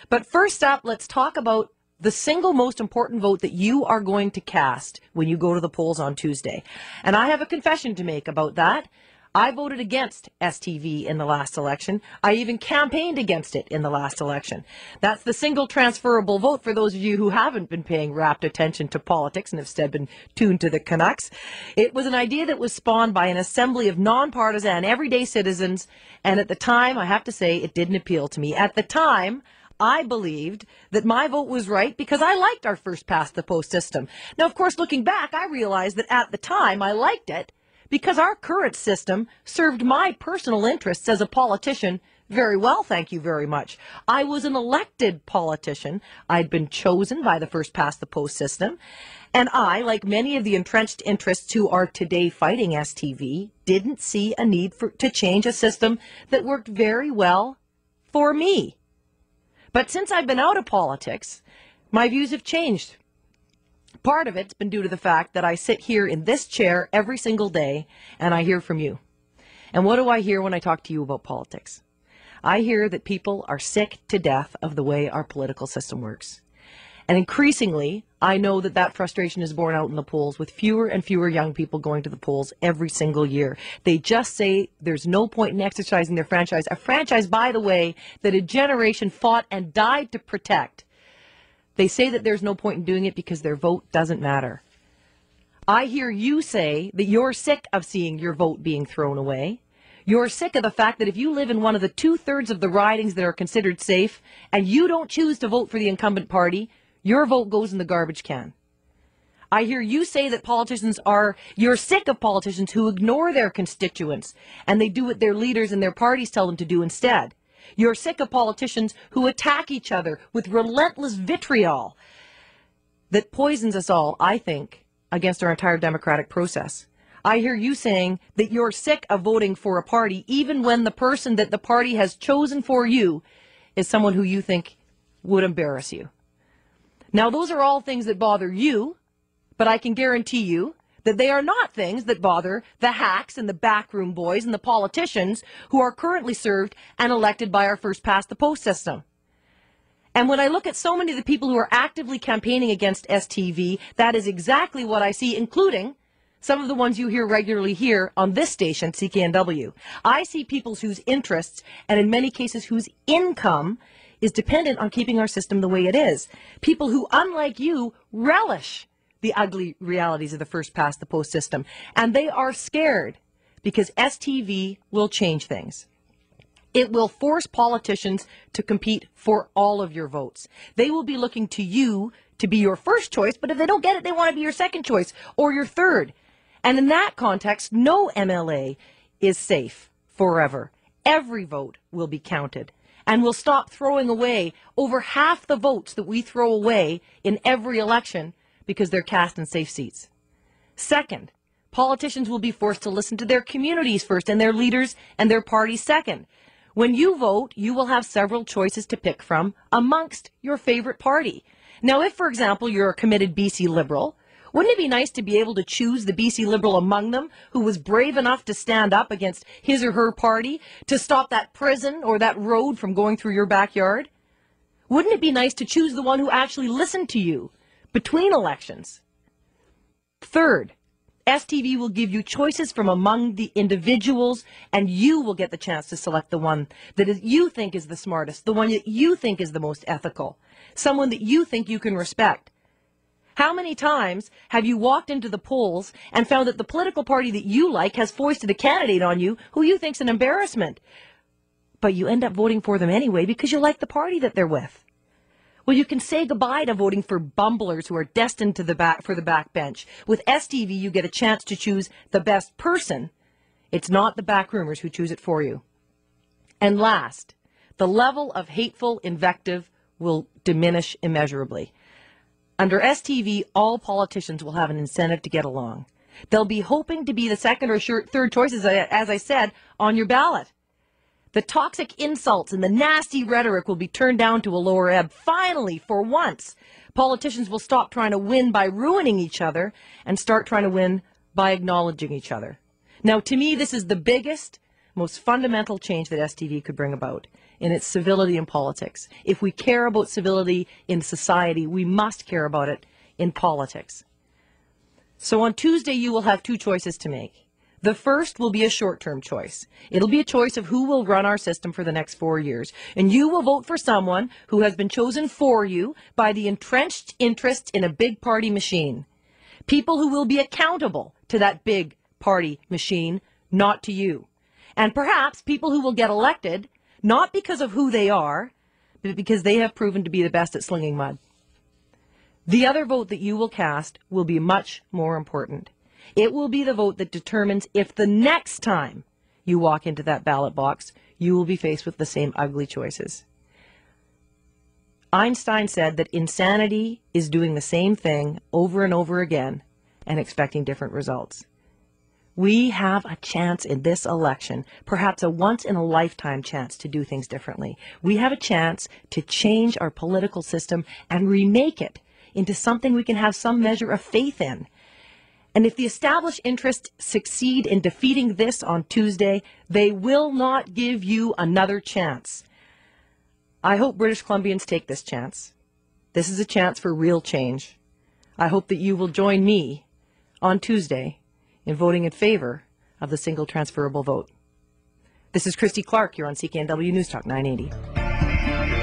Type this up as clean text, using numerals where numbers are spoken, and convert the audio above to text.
But first up, let's talk about the single most important vote that you are going to cast when you go to the polls on Tuesday. And I have a confession to make about that. I voted against STV in the last election. I even campaigned against it in the last election. That's the single transferable vote for those of you who haven't been paying rapt attention to politics and instead been tuned to the Canucks. It was an idea that was spawned by an assembly of nonpartisan, everyday citizens, and at the time, I have to say, it didn't appeal to me. At the time, I believed that my vote was right because I liked our first past the post system. Now, of course, looking back, I realized that at the time I liked it because our current system served my personal interests as a politician very well, thank you very much. I was an elected politician. I'd been chosen by the first past the post system. And I, like many of the entrenched interests who are today fighting STV, didn't see a need to change a system that worked very well for me. But since I've been out of politics, my views have changed. Part of it's been due to the fact that I sit here in this chair every single day and I hear from you. And what do I hear when I talk to you about politics? I hear that people are sick to death of the way our political system works. And increasingly, I know that that frustration is borne out in the polls with fewer and fewer young people going to the polls every single year. They just say there's no point in exercising their franchise. A franchise, by the way, that a generation fought and died to protect. They say that there's no point in doing it because their vote doesn't matter. I hear you say that you're sick of seeing your vote being thrown away. You're sick of the fact that if you live in one of the 2/3 of the ridings that are considered safe and you don't choose to vote for the incumbent party, your vote goes in the garbage can. I hear you say that you're sick of politicians who ignore their constituents and they do what their leaders and their parties tell them to do instead. You're sick of politicians who attack each other with relentless vitriol that poisons us all, I think, against our entire democratic process. I hear you saying that you're sick of voting for a party even when the person that the party has chosen for you is someone who you think would embarrass you. Now, those are all things that bother you, but I can guarantee you that they are not things that bother the hacks and the backroom boys and the politicians who are currently served and elected by our first past the post system. And when I look at so many of the people who are actively campaigning against STV, that is exactly what I see, including some of the ones you hear regularly here on this station, CKNW. I see people whose interests, and in many cases whose income, is dependent on keeping our system the way it is. People who, unlike you, relish the ugly realities of the first past the post system. And they are scared because STV will change things. It will force politicians to compete for all of your votes. They will be looking to you to be your first choice, but if they don't get it, they want to be your second choice or your third. And in that context, no MLA is safe forever. Every vote will be counted. And we'll stop throwing away over half the votes that we throw away in every election because they're cast in safe seats. Second, politicians will be forced to listen to their communities first and their leaders and their parties second. When you vote, you will have several choices to pick from amongst your favorite party. Now, if, for example, you're a committed BC Liberal, wouldn't it be nice to be able to choose the BC Liberal among them who was brave enough to stand up against his or her party to stop that prison or that road from going through your backyard? Wouldn't it be nice to choose the one who actually listened to you between elections? Third, STV will give you choices from among the individuals, and you will get the chance to select the one that you think is the smartest, the one that you think is the most ethical, someone that you think you can respect. How many times have you walked into the polls and found that the political party that you like has foisted a candidate on you who you think's an embarrassment, but you end up voting for them anyway because you like the party that they're with? Well, you can say goodbye to voting for bumblers who are destined for the backbench. With STV, you get a chance to choose the best person. It's not the backroomers who choose it for you. And last, the level of hateful invective will diminish immeasurably. Under STV, all politicians will have an incentive to get along. They'll be hoping to be the second or third choices, as I said, on your ballot. The toxic insults and the nasty rhetoric will be turned down to a lower ebb. Finally, for once, politicians will stop trying to win by ruining each other and start trying to win by acknowledging each other. Now, to me, this is the biggest, most fundamental change that STV could bring about, and it's civility in politics. If we care about civility in society, we must care about it in politics. So on Tuesday, you will have two choices to make. The first will be a short-term choice. It'll be a choice of who will run our system for the next 4 years. And you will vote for someone who has been chosen for you by the entrenched interest in a big party machine. People who will be accountable to that big party machine, not to you. And perhaps people who will get elected, not because of who they are, but because they have proven to be the best at slinging mud. The other vote that you will cast will be much more important. It will be the vote that determines if the next time you walk into that ballot box, you will be faced with the same ugly choices. Einstein said that insanity is doing the same thing over and over again and expecting different results. We have a chance in this election, perhaps a once-in-a-lifetime chance to do things differently. We have a chance to change our political system and remake it into something we can have some measure of faith in. And if the established interests succeed in defeating this on Tuesday, they will not give you another chance. I hope British Columbians take this chance. This is a chance for real change. I hope that you will join me on Tuesday in voting in favor of the single transferable vote. This is Christy Clark. You're on CKNW News Talk 980.